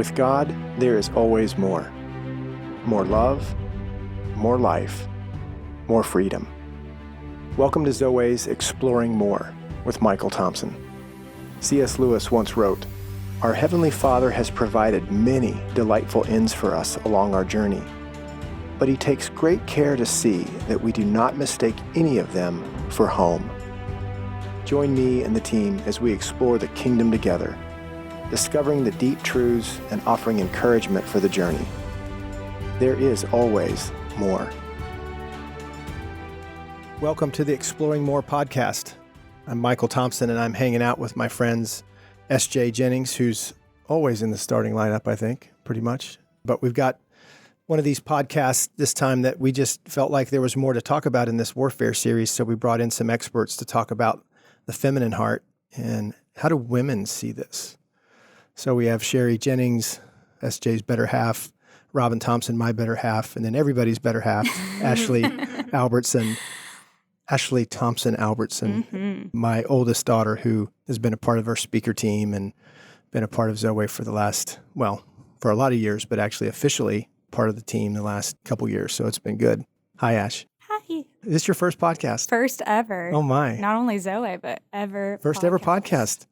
With God, there is always more. More love, more life, more freedom. Welcome to Zoe's Exploring More with Michael Thompson. C.S. Lewis once wrote, "Our Heavenly Father has provided many delightful inns for us along our journey, but He takes great care to see that we do not mistake any of them for home." Join me and the team as we explore the kingdom together, discovering the deep truths and offering encouragement for the journey. There is always more. Welcome to the Exploring More podcast. I'm Michael Thompson, and I'm hanging out with my friends S.J. Jennings, who's always in the starting lineup, I think, pretty much. But we've got one of these podcasts this time that we just felt like there was more to talk about in this warfare series, so we brought in some experts to talk about the feminine heart and how do women see this. So we have Sherry Jennings, S.J.'s better half, Robin Thompson, my better half, and then everybody's better half, Ashley Thompson Albertson, my oldest daughter, who has been a part of our speaker team and been a part of Zoe for the last, for a lot of years, but actually officially part of the team the last couple years. So it's been good. Hi, Ash. Hi. Is this your first podcast? First ever. Oh, my. Not only Zoe, but ever. First ever podcast.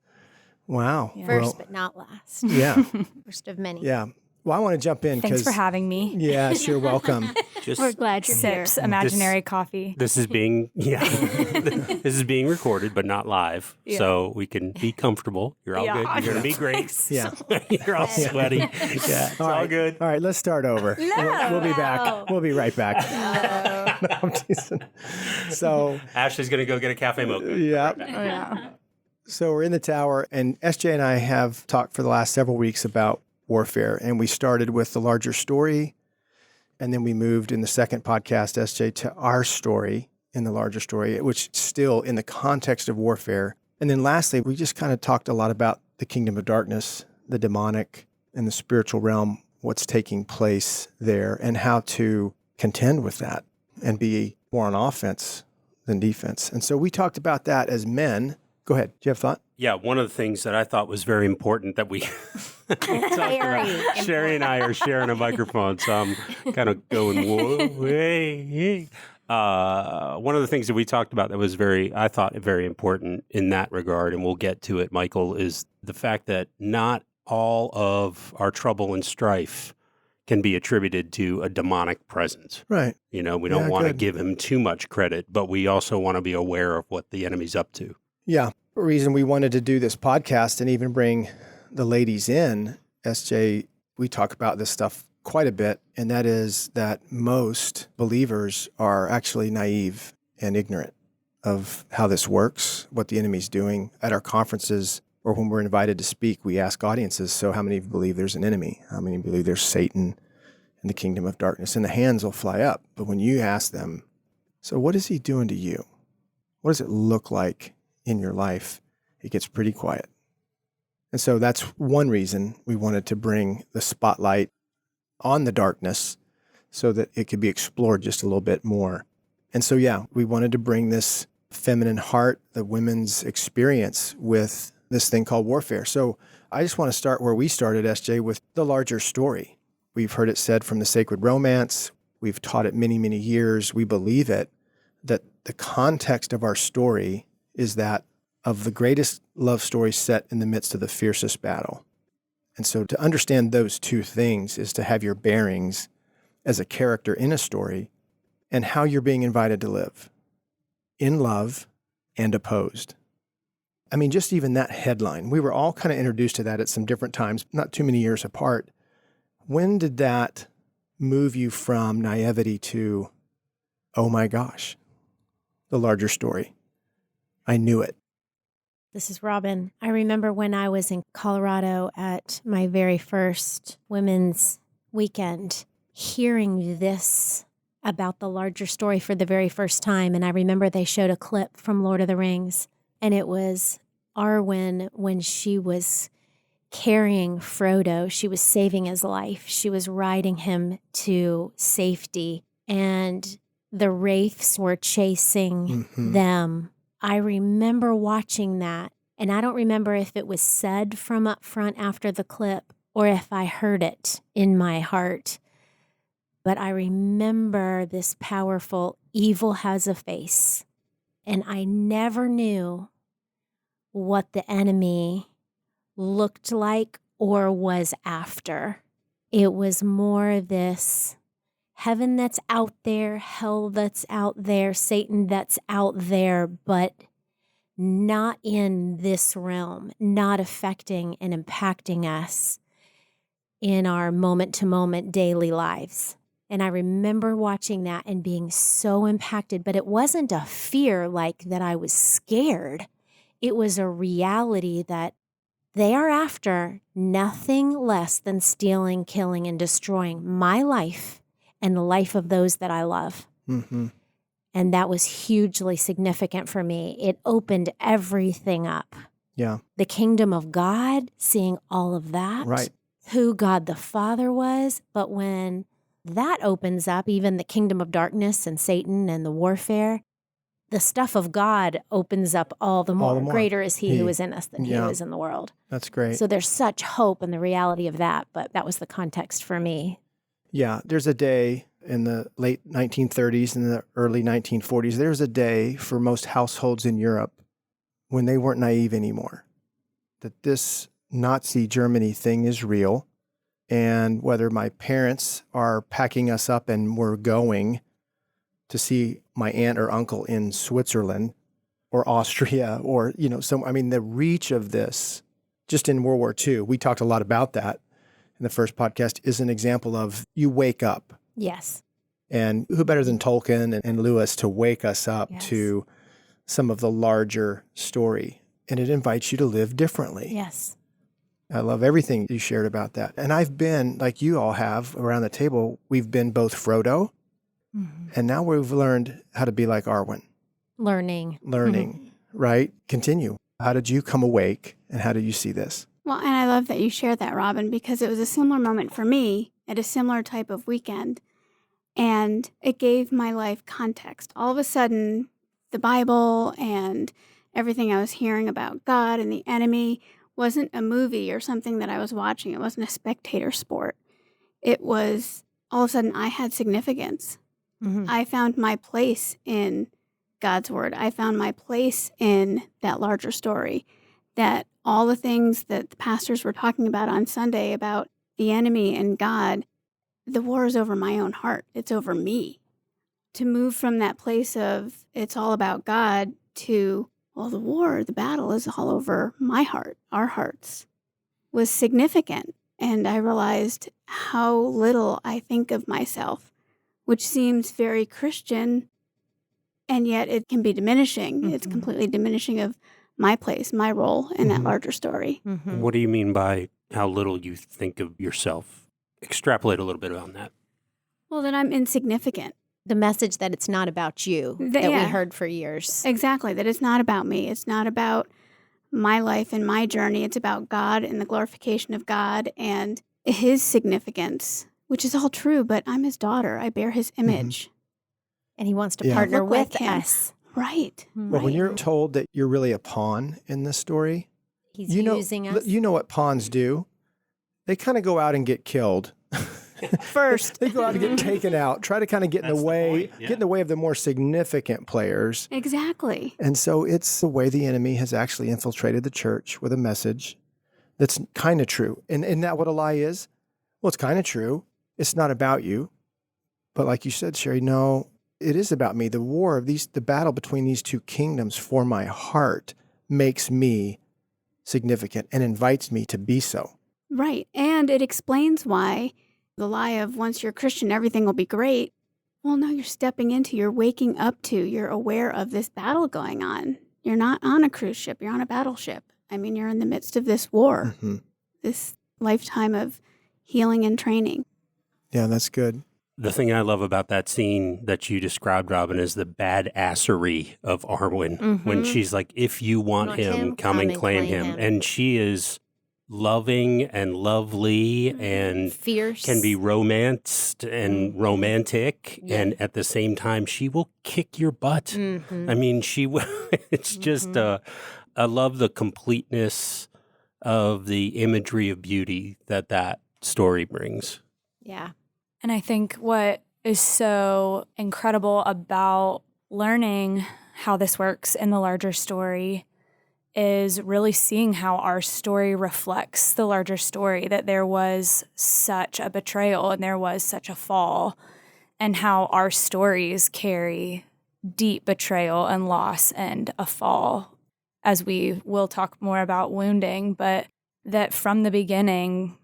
Wow. Yeah. First, but not last. Yeah. First of many. Yeah. Well, I want to jump in Thanks for having me. Yes, you're welcome. We're glad you're here. Sips imaginary coffee. This is being this is being recorded, but not live, so we can be comfortable. You're all good. You're gonna be great. Yeah. You're all sweaty. Yeah, it's all good. All right, let's start over. We'll be back. We'll be right back. No, I'm teasing. So Ashley's gonna go get a cafe mocha. yeah. So we're in the tower, and SJ and I have talked for the last several weeks about warfare, and we started with the larger story, and then we moved in the second podcast, SJ, to our story in the larger story, which still in the context of warfare. And then lastly, we just kind of talked a lot about the kingdom of darkness, the demonic and the spiritual realm, what's taking place there, and how to contend with that and be more on offense than defense. And so we talked about that as men. Go ahead. Do you have a thought? Yeah, one of the things that I thought was very important that we talked about. Sherry and I are sharing a microphone, so I'm kind of going, whoa, hey. One of the things that we talked about that was I thought very important in that regard, and we'll get to it, Michael, is the fact that not all of our trouble and strife can be attributed to a demonic presence. Right. You know, we don't want to give him too much credit, but we also want to be aware of what the enemy's up to. Yeah. The reason we wanted to do this podcast and even bring the ladies in, SJ, we talk about this stuff quite a bit, and that is that most believers are actually naive and ignorant of how this works, what the enemy's doing. At our conferences or when we're invited to speak, we ask audiences, so how many believe there's an enemy? How many believe there's Satan in the kingdom of darkness? And the hands will fly up. But when you ask them, so what is he doing to you? What does it look like in your life? It gets pretty quiet. And so that's one reason we wanted to bring the spotlight on the darkness so that it could be explored just a little bit more. And so, we wanted to bring this feminine heart, the women's experience with this thing called warfare. So I just want to start where we started, SJ, with the larger story. We've heard it said from the sacred romance. We've taught it many, many years. We believe it, that the context of our story is that of the greatest love story set in the midst of the fiercest battle. And so to understand those two things is to have your bearings as a character in a story and how you're being invited to live in love and opposed. I mean, just even that headline, we were all kind of introduced to that at some different times, not too many years apart. When did that move you from naivety to, oh my gosh, the larger story? I knew it. This is Robin. I remember when I was in Colorado at my very first women's weekend, hearing this about the larger story for the very first time. And I remember they showed a clip from Lord of the Rings, and it was Arwen when she was carrying Frodo. She was saving his life. She was riding him to safety, and the wraiths were chasing them. I remember watching that, and I don't remember if it was said from up front after the clip or if I heard it in my heart. But I remember this powerful evil has a face. And I never knew what the enemy looked like or was after. It was more this heaven that's out there, hell that's out there, Satan that's out there, but not in this realm, not affecting and impacting us in our moment-to-moment daily lives. And I remember watching that and being so impacted, but it wasn't a fear like that I was scared. It was a reality that they are after nothing less than stealing, killing, and destroying my life and the life of those that I love. Mm-hmm. And that was hugely significant for me. It opened everything up. Yeah. The kingdom of God, seeing all of that. Right. Who God the Father was. But when that opens up, even the kingdom of darkness and Satan and the warfare, the stuff of God opens up all the more. Greater is he who is in us than he who is in the world. That's great. So there's such hope in the reality of that, but that was the context for me. Yeah, there's a day in the late 1930s and the early 1940s, there's a day for most households in Europe when they weren't naive anymore, that this Nazi Germany thing is real. And whether my parents are packing us up and we're going to see my aunt or uncle in Switzerland or Austria or, the reach of this just in World War II, we talked a lot about that in the first podcast, is an example of you wake up. Yes. And who better than Tolkien and Lewis to wake us up to some of the larger story. And it invites you to live differently. Yes. I love everything you shared about that. And I've been, like you all have around the table, we've been both Frodo, and now we've learned how to be like Arwen. Learning, right? Continue. How did you come awake and how did you see this? Well, and I love that you shared that, Robin, because it was a similar moment for me at a similar type of weekend. And it gave my life context. All of a sudden, the Bible and everything I was hearing about God and the enemy wasn't a movie or something that I was watching. It wasn't a spectator sport. It was, all of a sudden, I had significance. I found my place in God's word. I found my place in that larger story, that all the things that the pastors were talking about on Sunday about the enemy and God, the war is over my own heart. It's over me. To move from that place of it's all about God to, well, the battle is all over my heart, our hearts, was significant. And I realized how little I think of myself, which seems very Christian, and yet it can be diminishing. It's completely diminishing of my place, my role in that larger story. What do you mean by how little you think of yourself? Extrapolate a little bit on that. Well, that I'm insignificant. The message that it's not about you that we heard for years. Exactly, that it's not about me. It's not about my life and my journey. It's about God and the glorification of God and his significance, which is all true, but I'm his daughter. I bear his image. And he wants to partner Look with like him. us. Right. Well, when you're told that you're really a pawn in this story, He's using us. You know what pawns do? They kind of go out and get killed. First. They go out and get taken out, try to kind of get in the way, point, yeah. get in the way of the more significant players. Exactly. And so it's the way the enemy has actually infiltrated the church with a message that's kind of true. And isn't that what a lie is? Well, it's kind of true. It's not about you. But like you said, Sherry, no, it is about me. The battle between these two kingdoms for my heart makes me significant and invites me to be so. Right. And it explains why the lie of once you're a Christian, everything will be great. Well, no, you're waking up to, you're aware of this battle going on. You're not on a cruise ship, you're on a battleship. I mean, you're in the midst of this war, this lifetime of healing and training. Yeah, that's good. The thing I love about that scene that you described, Robin, is the badassery of Arwen when she's like, if you want him, come and claim him. And she is loving and lovely and fierce, can be romanced and romantic. And at the same time, she will kick your butt. I mean, she will. It's just, I love the completeness of the imagery of beauty that story brings. Yeah. And I think what is so incredible about learning how this works in the larger story is really seeing how our story reflects the larger story, that there was such a betrayal and there was such a fall, and how our stories carry deep betrayal and loss and a fall, as we will talk more about wounding, but that from the beginning,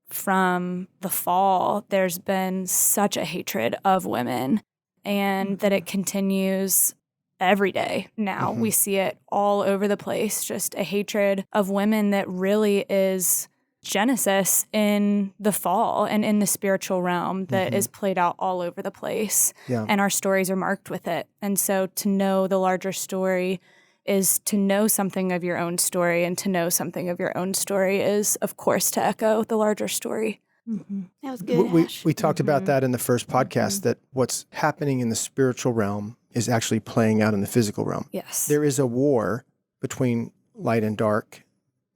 from the fall, there's been such a hatred of women, and that it continues every day now. We see it all over the place, just a hatred of women that really is Genesis in the fall and in the spiritual realm that is played out all over the place. Yeah. And our stories are marked with it. And so to know the larger story is to know something of your own story, and to know something of your own story is, of course, to echo the larger story. That was good, Ash. We talked about that in the first podcast, that what's happening in the spiritual realm is actually playing out in the physical realm. Yes. There is a war between light and dark,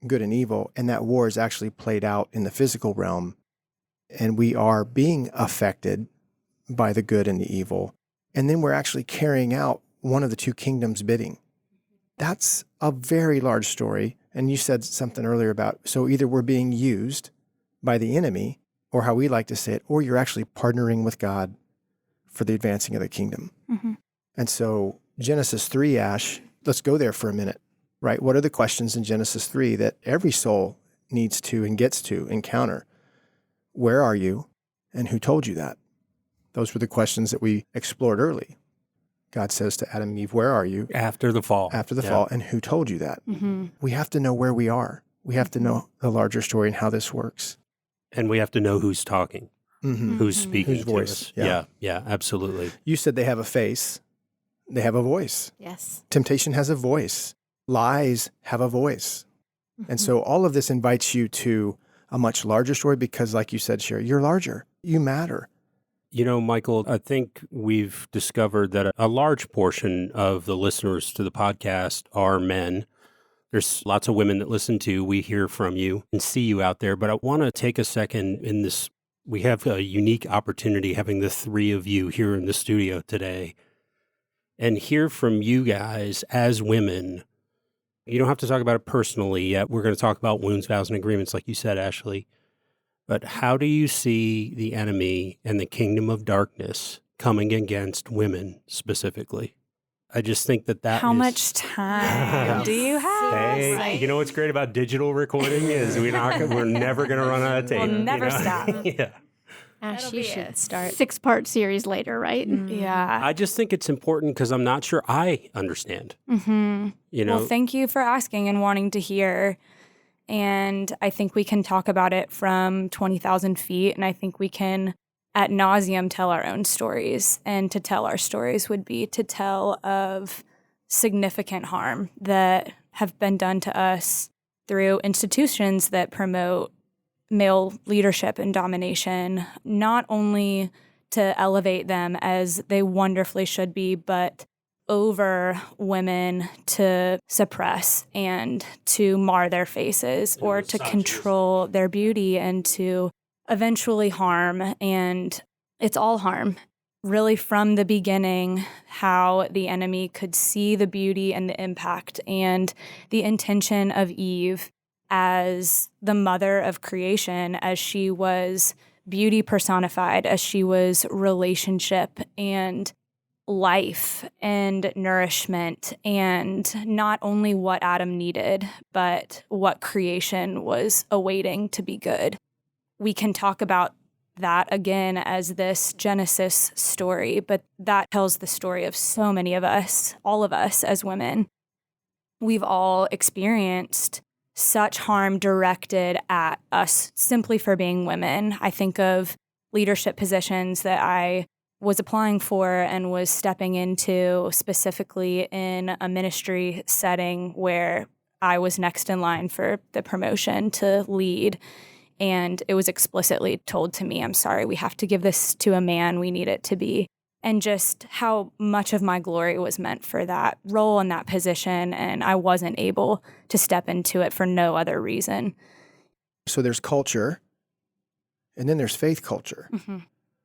good and evil, and that war is actually played out in the physical realm. And we are being affected by the good and the evil. And then we're actually carrying out one of the two kingdoms' bidding. That's a very large story. And you said something earlier about, so either we're being used by the enemy, or how we like to say it, or you're actually partnering with God for the advancing of the kingdom. And so Genesis 3, Ash, let's go there for a minute, right? What are the questions in Genesis 3 that every soul needs to and gets to encounter? Where are you, and who told you that? Those were the questions that we explored early. God says to Adam and Eve, where are you? After the fall. After the fall, and who told you that? We have to know where we are. We have to know the larger story and how this works. And we have to know who's talking, who's speaking Whose to voice, us. yeah. Yeah, absolutely. You said they have a face. They have a voice. Yes. Temptation has a voice. Lies have a voice. And so all of this invites you to a much larger story because, like you said, Sherry, you're larger. You matter. You know, Michael, I think we've discovered that a large portion of the listeners to the podcast are men. There's lots of women that listen to. We hear from you and see you out there. But I want to take a second in this. We have a unique opportunity having the three of you here in the studio today and hear from you guys as women. You don't have to talk about it personally yet. We're going to talk about wounds, vows, and agreements, like you said, Ashley. But how do you see the enemy and the kingdom of darkness coming against women specifically? I just think that How is... much time do you have? Hey, you know what's great about digital recording is we're never going to run out of tape. We'll never you know? stop. Yeah. Ash, That'll you be should it. start. 6-part series later, right? Yeah. I just think it's important because I'm not sure I understand. You know, Well, thank you for asking and wanting to hear. And I think we can talk about it from 20,000 feet. And I think we can ad nauseum tell our own stories. And to tell our stories would be to tell of significant harm that have been done to us through institutions that promote male leadership and domination, not only to elevate them as they wonderfully should be, but over women to suppress and to mar their faces or to control their beauty and to eventually harm. And it's all harm. Really, from the beginning, how the enemy could see the beauty and the impact and the intention of Eve as the mother of creation, as she was beauty personified, as she was relationship and life and nourishment, and not only what Adam needed, but what creation was awaiting to be good. We can talk about that again as this Genesis story, but that tells the story of so many of us, all of us as women. We've all experienced such harm directed at us simply for being women. I think of leadership positions that I was applying for and was stepping into specifically in a ministry setting where I was next in line for the promotion to lead. And it was explicitly told to me, I'm sorry, we have to give this to a man. We need it to be and just how much of my glory was meant for that role and that position. And I wasn't able to step into it for no other reason. So there's culture, and then there's faith culture. Mm-hmm.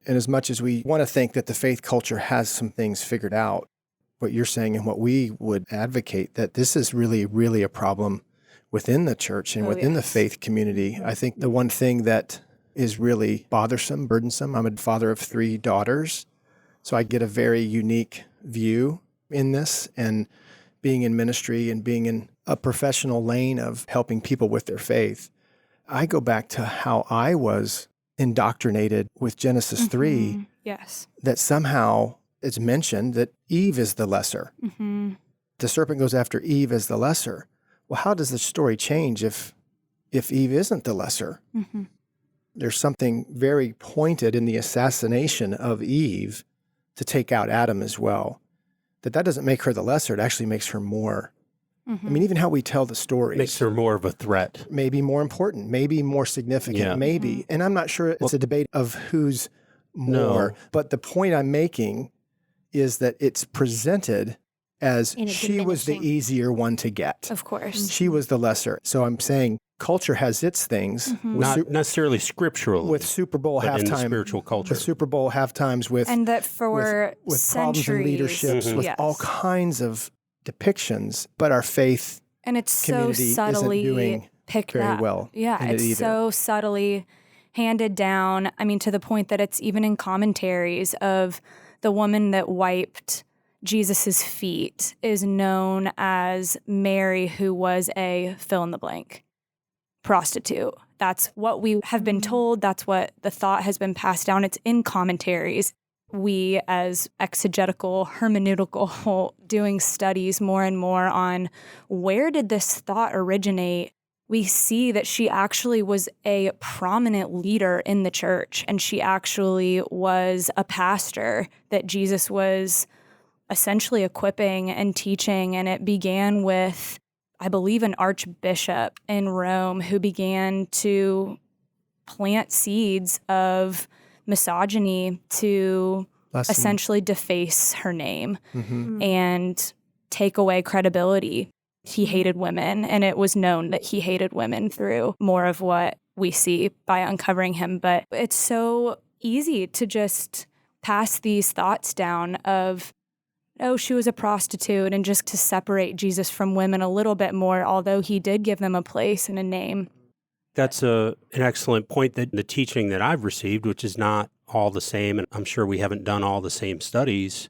And as much as we want to think that the faith culture has some things figured out, what you're saying and what we would advocate, that this is really, really a problem within the church and within the faith community. I think the one thing that is really bothersome, burdensome, I'm a father of 3 daughters, so I get a very unique view in this, and being in ministry and being in a professional lane of helping people with their faith. I go back to how I was indoctrinated with Genesis 3, Yes. that somehow it's mentioned that Eve is the lesser. Mm-hmm. The serpent goes after Eve as the lesser. Well, how does the story change if Eve isn't the lesser? Mm-hmm. There's something very pointed in the assassination of Eve to take out Adam as well. That doesn't make her the lesser. It actually makes her more. Mm-hmm. I mean, even how we tell the stories. Makes her more of a threat. Maybe more important, maybe more significant, Yeah. maybe. And I'm not sure it's a debate of who's more. No. But the point I'm making is that it's presented as In a she was the diminishing. easier one to get. Of course. She was the lesser. So I'm saying culture has its things. Mhm. Not necessarily scripturally, with Super Bowl but in the halftime, spiritual culture. the Super Bowl halftimes with And that for with problems in centuries, leaderships, with yes. all kinds of depictions, but our faith And it's so community isn't subtly doing picked very up. well Yeah, in it it's either. so subtly handed down. I mean, to the point that it's even in commentaries of the woman that wiped Jesus's feet is known as Mary, who was a fill in the blank prostitute. That's what we have been told. That's what the thought has been passed down. It's in commentaries. We, as exegetical, hermeneutical, doing studies more and more on where did this thought originate, we see that she actually was a prominent leader in the church, and she actually was a pastor that Jesus was essentially equipping and teaching. And it began with, I believe, an archbishop in Rome who began to plant seeds of misogyny to Lesson. essentially deface her name Mhm. and take away credibility. He hated women, and it was known that he hated women through more of what we see by uncovering him. But it's so easy to just pass these thoughts down of, oh, she was a prostitute, and just to separate Jesus from women a little bit more, although he did give them a place and a name. That's an excellent point, that the teaching that I've received, which is not all the same, and I'm sure we haven't done all the same studies,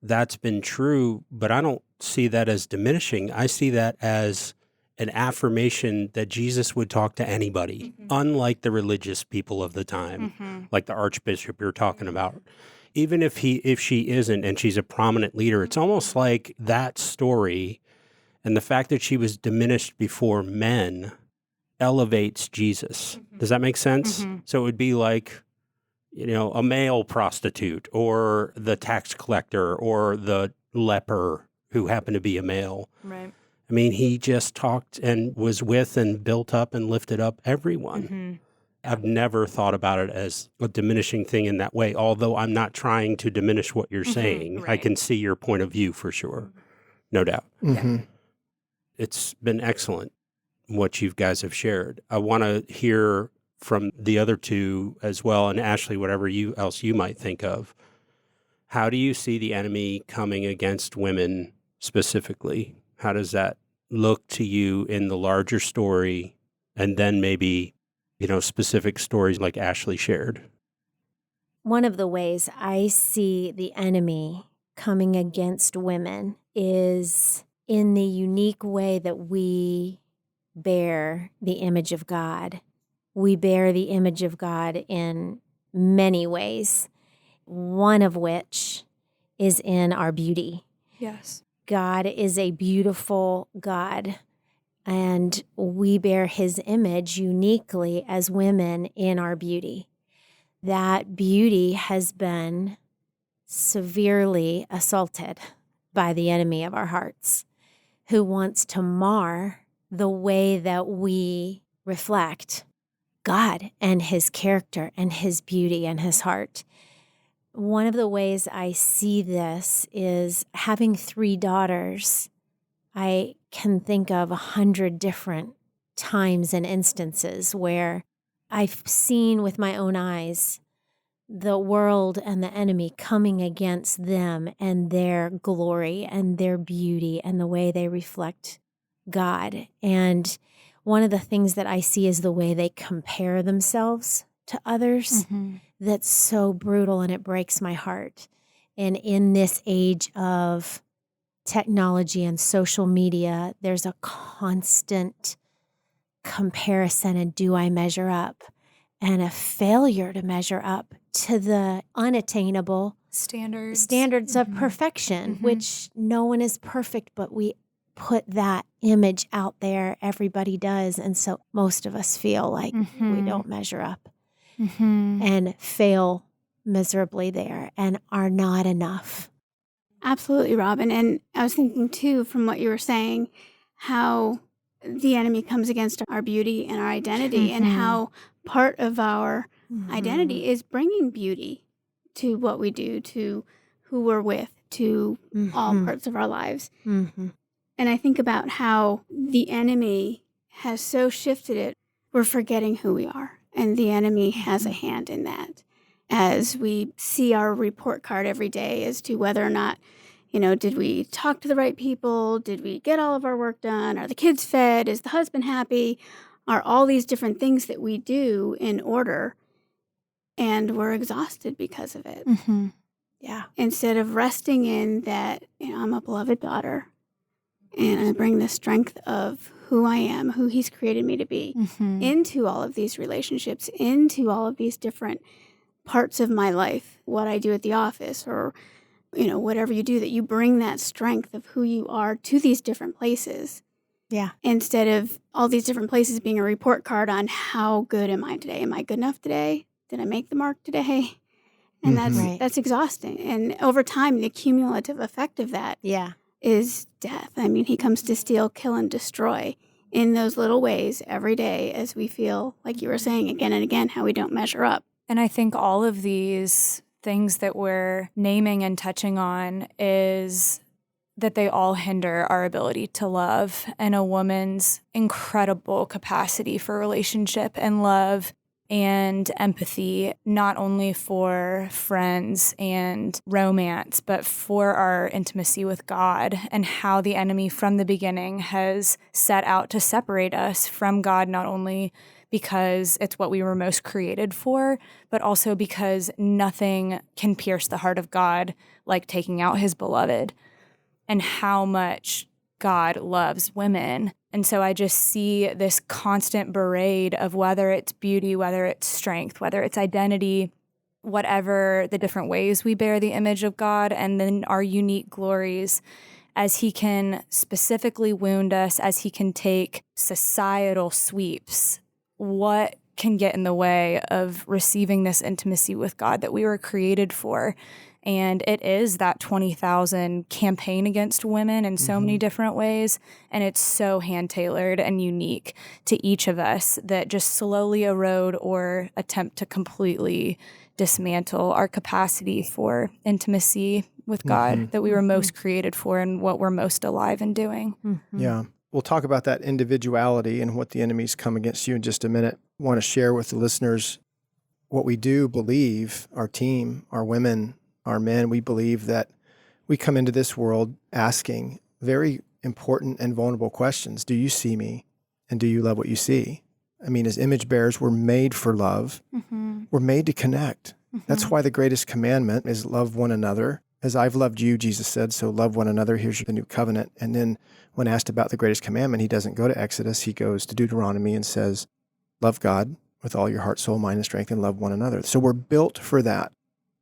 that's been true, but I don't see that as diminishing. I see that as an affirmation that Jesus would talk to anybody, unlike the religious people of the time, like the archbishop you're talking about. Even if she isn't and she's a prominent leader, it's almost like that story and the fact that she was diminished before men elevates Jesus. Does that make sense? So it would be like, a male prostitute or the tax collector or the leper who happened to be a male. Right. I mean, he just talked and was with and built up and lifted up everyone. Mm-hmm. I've never thought about it as a diminishing thing in that way, although I'm not trying to diminish what you're saying. I right. can see your point of view for sure. No doubt. Mhm. It's been excellent what you guys have shared. I want to hear from the other two as well, and Ashley, whatever else you might think of. How do you see the enemy coming against women specifically? How does that look to you in the larger story, and then maybe, specific stories like Ashley shared? One of the ways I see the enemy coming against women is in the unique way that we bear the image of God. We bear the image of God in many ways, one of which is in our beauty. Yes. God is a beautiful God, and we bear his image uniquely as women in our beauty. That beauty has been severely assaulted by the enemy of our hearts, who wants to mar the way that we reflect God and his character and his beauty and his heart. One of the ways I see this is having 3 daughters. I can think of 100 different times and instances where I've seen with my own eyes the world and the enemy coming against them and their glory and their beauty and the way they reflect God. And one of the things that I see is the way they compare themselves to others. That's so brutal, and it breaks my heart. And in this age of technology and social media, there's a constant comparison and do I measure up? And a failure to measure up to the unattainable standards of perfection, which no one is perfect, but we put that image out there. Everybody does. And so most of us feel like we don't measure up and fail miserably there and are not enough. Absolutely, Robin. And I was thinking too, from what you were saying, how the enemy comes against our beauty and our identity, and how part of our identity is bringing beauty to what we do, to who we're with, to all parts of our lives. And I think about how the enemy has so shifted it, we're forgetting who we are. And the enemy has a hand in that. As we see our report card every day as to whether or not, did we talk to the right people? Did we get all of our work done? Are the kids fed? Is the husband happy? Are all these different things that we do in order, and we're exhausted because of it. Yeah. Instead of resting in that, I'm a beloved daughter, and I bring the strength of who I am, who he's created me to be, into all of these relationships, into all of these different parts of my life, what I do at the office, or whatever you do, that you bring that strength of who you are to these different places. Yeah. Instead of all these different places being a report card on how good am I today? Am I good enough today? Did I make the mark today? And that's exhausting. And over time, the cumulative effect of that is death. I mean, he comes to steal, kill, and destroy in those little ways every day as we feel, like you were saying again and again, how we don't measure up. And I think all of these things that we're naming and touching on is that they all hinder our ability to love and a woman's incredible capacity for relationship and love and empathy, not only for friends and romance, but for our intimacy with God, and how the enemy from the beginning has set out to separate us from God, not only because it's what we were most created for, but also because nothing can pierce the heart of God like taking out his beloved, and how much God loves women. And so I just see this constant parade of whether it's beauty, whether it's strength, whether it's identity, whatever the different ways we bear the image of God, and then our unique glories, as he can specifically wound us, as he can take societal sweeps. What can get in the way of receiving this intimacy with God that we were created for? And it is that 20,000 campaign against women in so many different ways. And it's so hand-tailored and unique to each of us that just slowly erode or attempt to completely dismantle our capacity for intimacy with God that we were most created for and what we're most alive in doing. Yeah. We'll talk about that individuality and what the enemies come against you in just a minute. I want to share with the listeners what we do believe, our team, our women, our men. We believe that we come into this world asking very important and vulnerable questions. Do you see me? And do you love what you see? I mean, as image bearers, we're made for love. We're made to connect. That's why the greatest commandment is love one another. As I've loved you, Jesus said, so love one another. Here's the new covenant. And then when asked about the greatest commandment, he doesn't go to Exodus. He goes to Deuteronomy and says, love God with all your heart, soul, mind, and strength, and love one another. So we're built for that.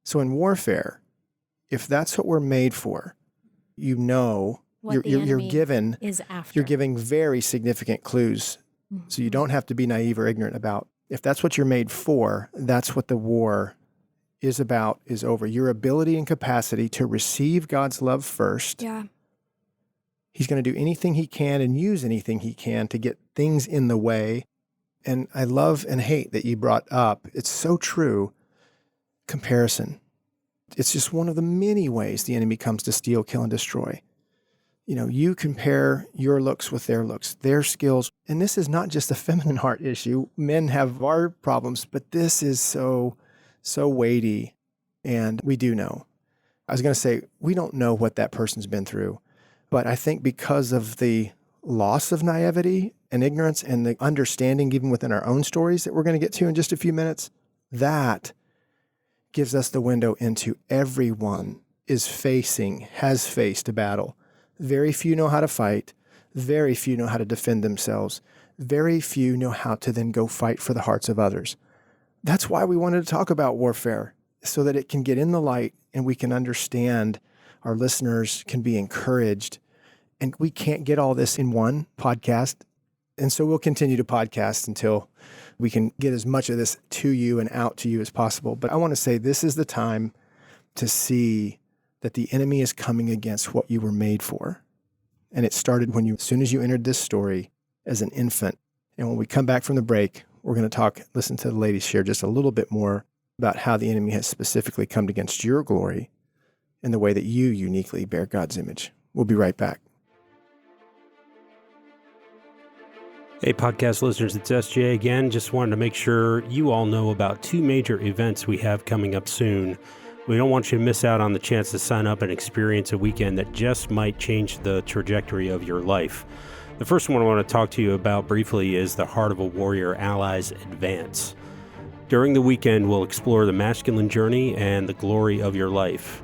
So in warfare, if that's what we're made for, what you're given is after. You're giving very significant clues. So you don't have to be naive or ignorant about. If that's what you're made for, that's what the war is about, is over. Your ability and capacity to receive God's love first. Yeah. He's going to do anything he can and use anything he can to get things in the way. And I love and hate that you brought up, it's so true, comparison. It's just one of the many ways the enemy comes to steal, kill, and destroy. You compare your looks with their looks, their skills. And this is not just a feminine heart issue. Men have our problems, but this is so weighty. And we do know. I was going to say, we don't know what that person's been through. But I think because of the loss of naivety and ignorance and the understanding even within our own stories that we're going to get to in just a few minutes, that gives us the window into everyone has faced a battle. Very few know how to fight. Very few know how to defend themselves. Very few know how to then go fight for the hearts of others. That's why we wanted to talk about warfare, so that it can get in the light and we can understand, our listeners can be encouraged. And we can't get all this in one podcast. And so we'll continue to podcast until we can get as much of this to you and out to you as possible. But I want to say this is the time to see that the enemy is coming against what you were made for. And it started as soon as you entered this story as an infant. And when we come back from the break, we're going to listen to the ladies share just a little bit more about how the enemy has specifically come against your glory and the way that you uniquely bear God's image. We'll be right back. Hey, podcast listeners, it's SJ again. Just wanted to make sure you all know about 2 major events we have coming up soon. We don't want you to miss out on the chance to sign up and experience a weekend that just might change the trajectory of your life. The first one I want to talk to you about briefly is the Heart of a Warrior Allies Advance. During the weekend, we'll explore the masculine journey and the glory of your life,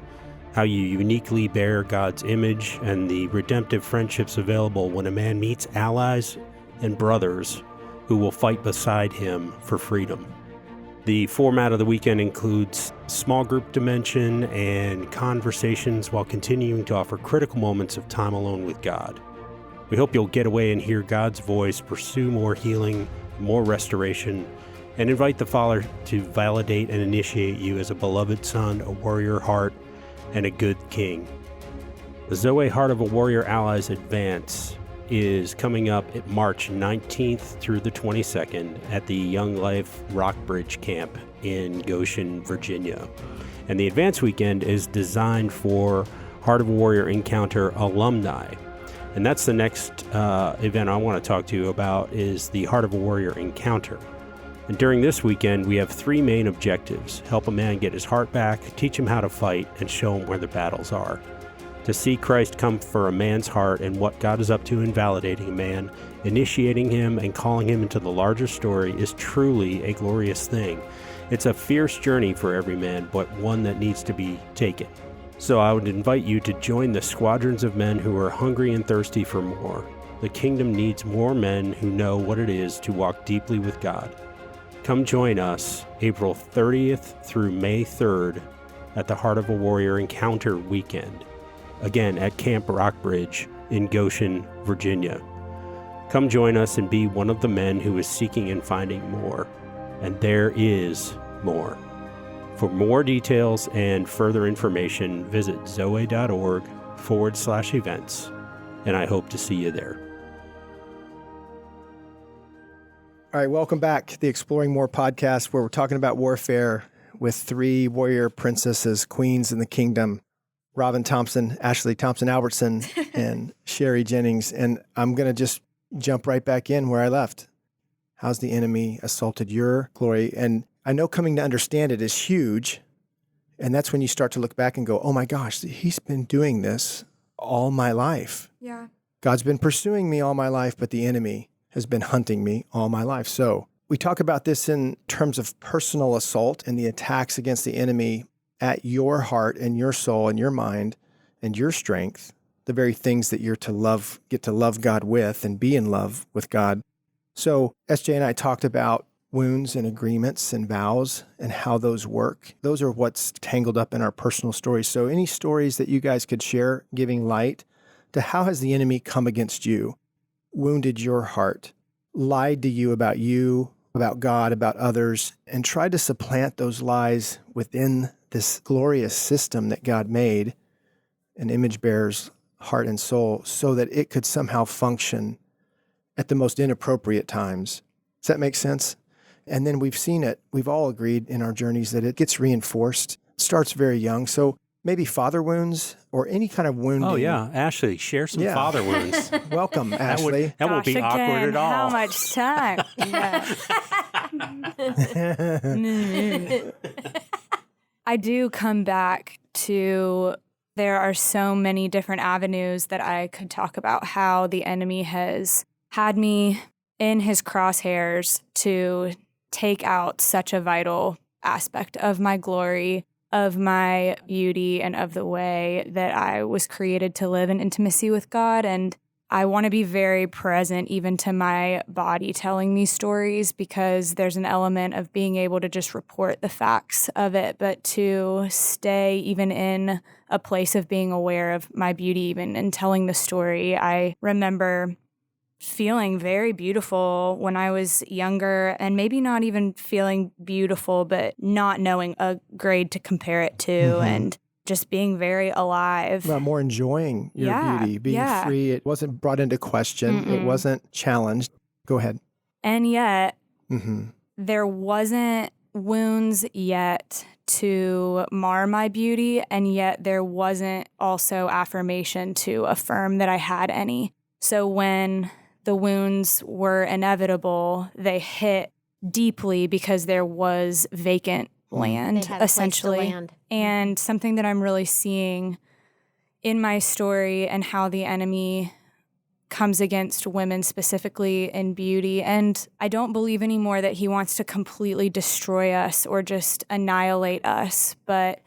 how you uniquely bear God's image, and the redemptive friendships available when a man meets allies and brothers who will fight beside him for freedom. The format of the weekend includes small group dimension and conversations while continuing to offer critical moments of time alone with God. We hope you'll get away and hear God's voice, pursue more healing, more restoration, and invite the Father to validate and initiate you as a beloved son, a warrior heart, and a good king. The Zoe Heart of a Warrior Allies Advance is coming up at March 19th through the 22nd at the Young Life Rockbridge Camp in Goshen, Virginia. And the Advance Weekend is designed for Heart of a Warrior Encounter alumni. And that's the next event I want to talk to you about, is the Heart of a Warrior Encounter. And during this weekend, we have 3 main objectives: help a man get his heart back, teach him how to fight, and show him where the battles are. To see Christ come for a man's heart and what God is up to in validating a man, initiating him, and calling him into the larger story is truly a glorious thing. It's a fierce journey for every man, but one that needs to be taken. So I would invite you to join the squadrons of men who are hungry and thirsty for more. The kingdom needs more men who know what it is to walk deeply with God. Come join us April 30th through May 3rd at the Heart of a Warrior Encounter Weekend. Again, at Camp Rockbridge in Goshen, Virginia. Come join us and be one of the men who is seeking and finding more. And there is more. For more details and further information, visit zoe.org/events. And I hope to see you there. All right, welcome back to the Exploring More podcast, where we're talking about warfare with 3 warrior princesses, queens in the kingdom. Robin Thompson, Ashley Thompson-Albertson, and Sherry Jennings. And I'm going to just jump right back in where I left. How's the enemy assaulted your glory? And I know coming to understand it is huge. And that's when you start to look back and go, oh my gosh, he's been doing this all my life. Yeah. God's been pursuing me all my life, but the enemy has been hunting me all my life. So we talk about this in terms of personal assault and the attacks against the enemy at your heart and your soul and your mind and your strength, the very things that you're to love, get to love God with and be in love with God. So SJ and I talked about wounds and agreements and vows and how those work. Those are what's tangled up in our personal stories. So any stories that you guys could share, giving light to how has the enemy come against you, wounded your heart, lied to you, about God, about others, and tried to supplant those lies within this glorious system that God made, an image bearer's heart and soul, so that it could somehow function at the most inappropriate times. Does that make sense? And then we've seen it, we've all agreed in our journeys that it gets reinforced starts very young. So maybe father wounds or any kind of wounding. Oh, yeah. Ashley, share some father wounds. Welcome, That Ashley. won't be Gosh, awkward again, at all. How much time? I do come back to there are so many different avenues that I could talk about how the enemy has had me in his crosshairs to take out such a vital aspect of my glory, of my beauty, and of the way that I was created to live in intimacy with God. And I want to be very present even to my body telling these stories, because there's an element of being able to just report the facts of it, but to stay even in a place of being aware of my beauty even and telling the story. I remember feeling very beautiful when I was younger, and maybe not even feeling beautiful, but not knowing a grade to compare it to, and just being very alive. Well, more enjoying your beauty, being free. It wasn't brought into question. It wasn't challenged. Go ahead. And yet, there wasn't wounds yet to mar my beauty, and yet there wasn't also affirmation to affirm that I had any. So when the wounds were inevitable, they hit deeply because there was vacant land, essentially. And something that I'm really seeing in my story and how the enemy comes against women specifically in beauty. And I don't believe anymore that he wants to completely destroy us or just annihilate us, but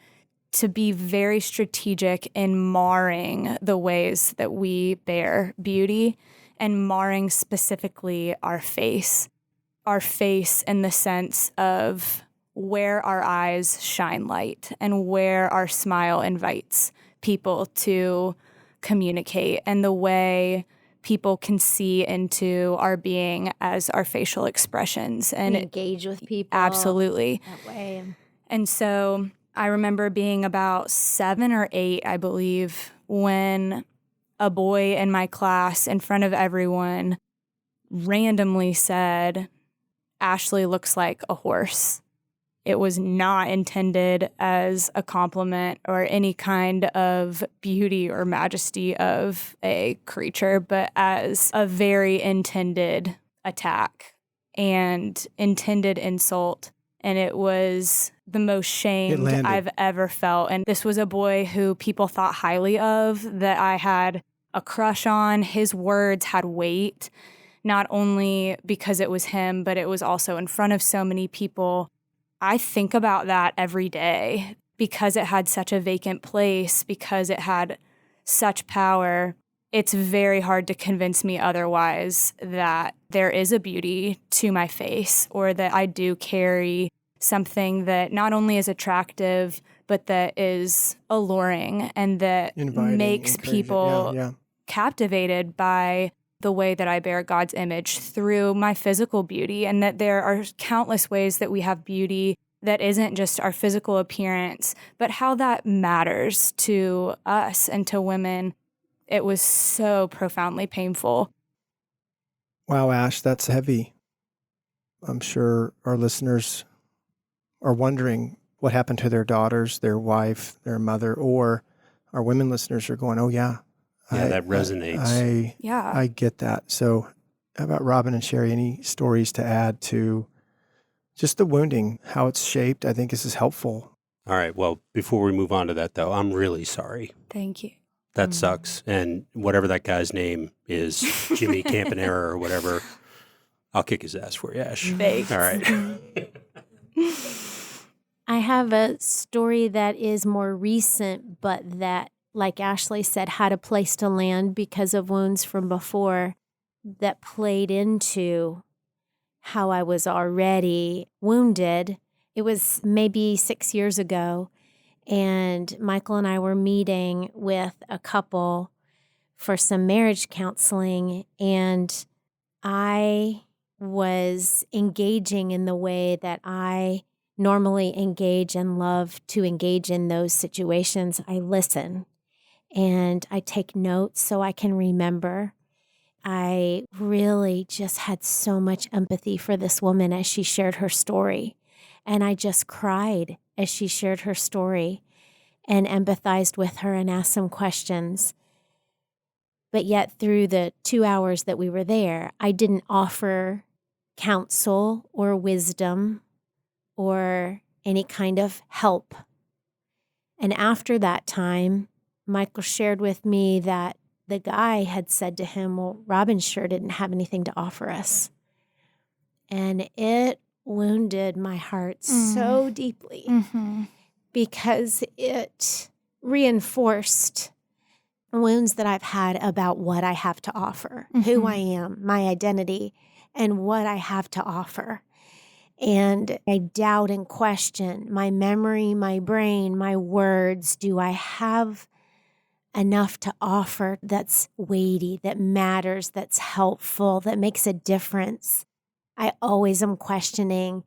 to be very strategic in marring the ways that we bear beauty and marring specifically our face in the sense of where our eyes shine light and where our smile invites people to communicate, and the way people can see into our being as our facial expressions and engage with people. Absolutely. That way. And so I remember being about 7 or 8, I believe, when a boy in my class in front of everyone randomly said, "Ashley looks like a horse." It was not intended as a compliment or any kind of beauty or majesty of a creature, but as a very intended attack and intended insult. And it was the most shamed I've ever felt. And this was a boy who people thought highly of, that I had a crush on. His words had weight, not only because it was him, but it was also in front of so many people. I think about that every day because it had such a vacant place, because it had such power. It's very hard to convince me otherwise that there is a beauty to my face, or that I do carry something that not only is attractive, but that is alluring and that makes people captivated by the way that I bear God's image through my physical beauty, and that there are countless ways that we have beauty that isn't just our physical appearance, but how that matters to us and to women. It was so profoundly painful. Wow, Ash, that's heavy. I'm sure our listeners are wondering what happened to their daughters, their wife, their mother, or our women listeners are going, "Oh, yeah. Yeah, that resonates. I get that." So how about Robin and Sherry, any stories to add to just the wounding, how it's shaped? I think this is helpful. All right. Well, before we move on to that, though, I'm really sorry. Thank you. That sucks. And whatever that guy's name is, Jimmy Campanera or whatever, I'll kick his ass for you, Ash. Thanks. All right. I have a story that is more recent, but that, like Ashley said, had a place to land because of wounds from before that played into how I was already wounded. It was maybe 6 years ago, and Michael and I were meeting with a couple for some marriage counseling, and I was engaging in the way that I normally engage and love to engage in those situations. I listen and I take notes so I can remember. I really just had so much empathy for this woman as she shared her story. And I just cried as she shared her story and empathized with her and asked some questions. But yet through the 2 hours that we were there, I didn't offer counsel or wisdom or any kind of help. And after that time, Michael shared with me that the guy had said to him, well, Robin sure didn't have anything to offer us. And it wounded my heart so deeply because it reinforced wounds that I've had about what I have to offer, who I am, my identity, and what I have to offer. And I doubt and question my memory, my brain, my words. Do I have enough to offer that's weighty, that matters, that's helpful, that makes a difference? I always am questioning,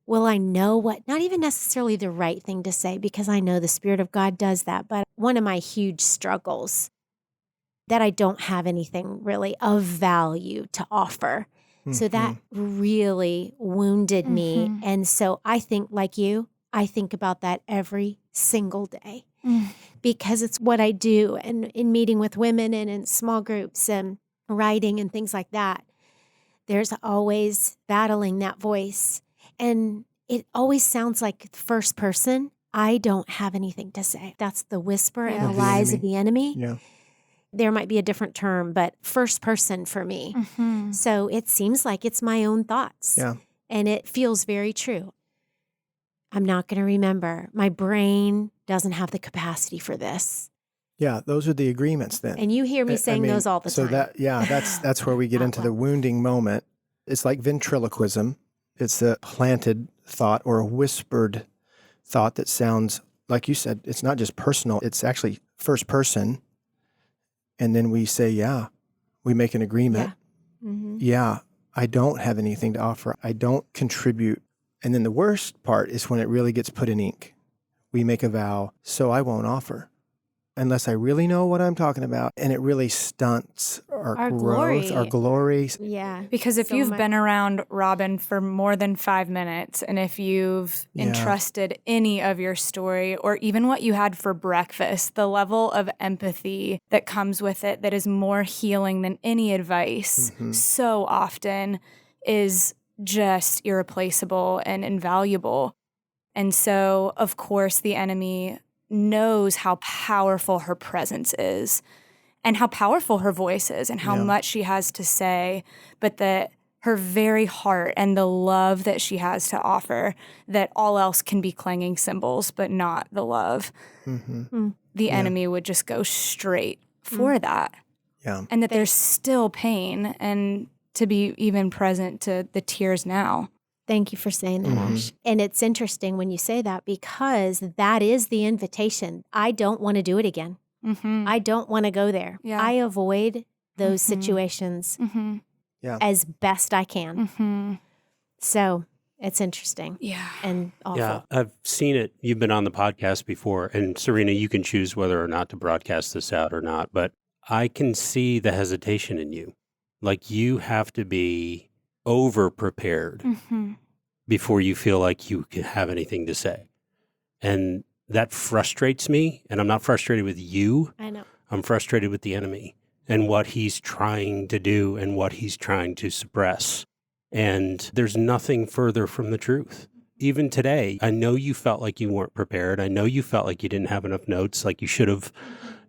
will I know what, not even necessarily the right thing to say, because I know the Spirit of God does that, but one of my huge struggles that I don't have anything really of value to offer. So that really wounded me. And so I think, like you, I think about that every single day because it's what I do. And in meeting with women and in small groups and writing and things like that, there's always battling that voice. And it always sounds like first person. I don't have anything to say. That's the whisper and the lies of the enemy. Yeah. There might be a different term, but first person for me. So it seems like it's my own thoughts. Yeah. And it feels very true. I'm not going to remember. My brain doesn't have the capacity for this. Yeah, those are the agreements then. And you hear me saying those all the time. So that's where we get into the wounding moment. It's like ventriloquism. It's a planted thought or a whispered thought that sounds, like you said, it's not just personal, it's actually first person. And then we say, we make an agreement. Yeah, I don't have anything to offer. I don't contribute. And then the worst part is when it really gets put in ink. We make a vow, so I won't offer unless I really know what I'm talking about. And it really stunts our growth, our glory. Yeah. Because if you've been around Robin for more than 5 minutes, and if you've entrusted any of your story or even what you had for breakfast, the level of empathy that comes with it that is more healing than any advice so often is just irreplaceable and invaluable. And so, of course, the enemy knows how powerful her presence is and how powerful her voice is and how much she has to say, but that her very heart and the love that she has to offer, that all else can be clanging cymbals, but not the love. The enemy would just go straight for that. Yeah. And that there's still pain and to be even present to the tears now. Thank you for saying that, Ash. And it's interesting when you say that because that is the invitation. I don't want to do it again. I don't want to go there. Yeah. I avoid those situations as best I can. So it's interesting. Yeah. And awful. Yeah, I've seen it. You've been on the podcast before. And Serena, you can choose whether or not to broadcast this out or not. But I can see the hesitation in you. Like you have to be over prepared before you feel like you can have anything to say. And that frustrates me. And I'm not frustrated with you. I know. I'm frustrated with the enemy and what he's trying to do and what he's trying to suppress. And there's nothing further from the truth. Even today, I know you felt like you weren't prepared. I know you felt like you didn't have enough notes, like you should have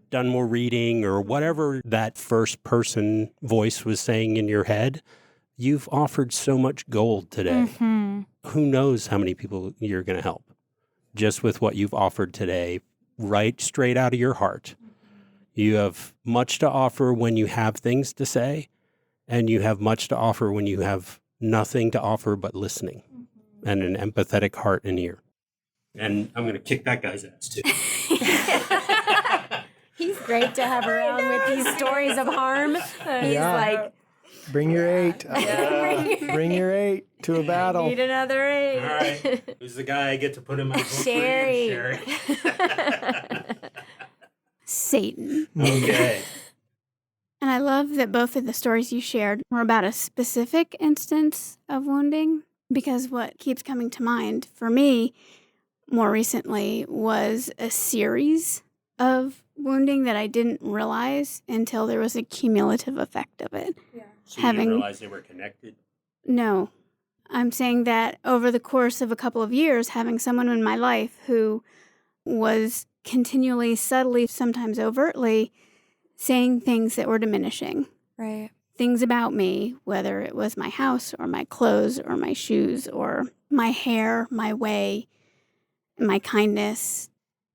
done more reading or whatever that first person voice was saying in your head. You've offered so much gold today. Who knows how many people you're going to help just with what you've offered today, right straight out of your heart. You have much to offer when you have things to say, and you have much to offer when you have nothing to offer but listening and an empathetic heart and ear. And I'm going to kick that guy's ass too. He's great to have around with these stories of harm. He's like, bring your 8. Bring your 8 to a battle. need another 8. All right. Who's the guy I get to put in my book? Sherry. Satan. Okay. And I love that both of the stories you shared were about a specific instance of wounding, because what keeps coming to mind for me more recently was a series of wounding that I didn't realize until there was a cumulative effect of it. So you didn't realize they were connected? No. I'm saying that over the course of a couple of years, having someone in my life who was continually, subtly, sometimes overtly saying things that were diminishing. Right. Things about me, whether it was my house or my clothes or my shoes or my hair, my way, my kindness.